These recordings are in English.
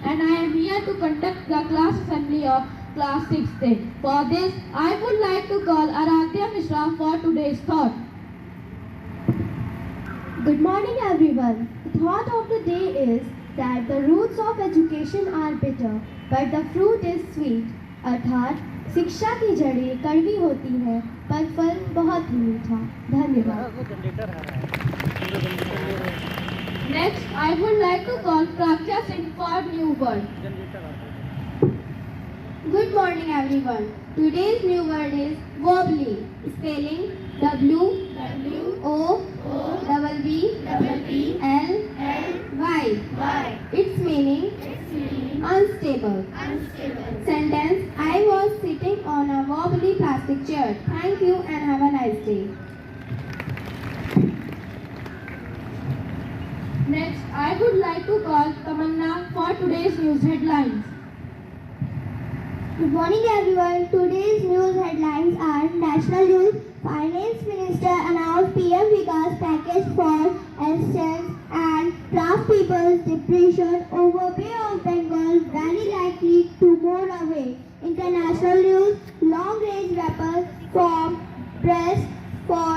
And I am here to conduct the class assembly of class 6th. For this, I would like to call Aradhya Mishra for today's thought. Good morning everyone. The thought of the day is that the roots of education are bitter, but the fruit is sweet. अर्थात शिक्षा की जड़ें कड़वी होती हैं, पर फल बहुत ही मीठा. धन्यवाद. Next, I would like to call Prakya Singh for new word. Good morning everyone. Today's new word is wobbly. Spelling W-O-B-B-L-Y. Its meaning unstable. Sentence: I was sitting on a wobbly plastic chair. Thank you and have a nice day. Next, I would like to call Tamanna for today's news headlines. Good morning everyone. Today's news headlines are: National News, Finance Minister announced PM Vikas package for assistance, and draft people's depression over Bay of Bengal very likely to mourn away. International news, long range weapons from press for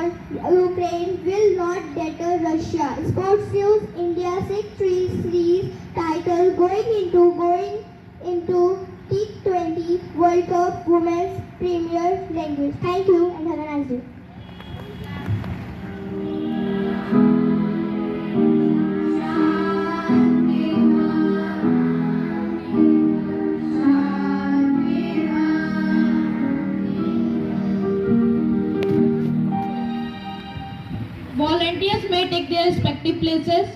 Ukraine will not deter Russia. Sports news, India 6-3 series title going into T20 World Cup Women's Premier Language. Thank you and have a nice day. Volunteers may take their respective places.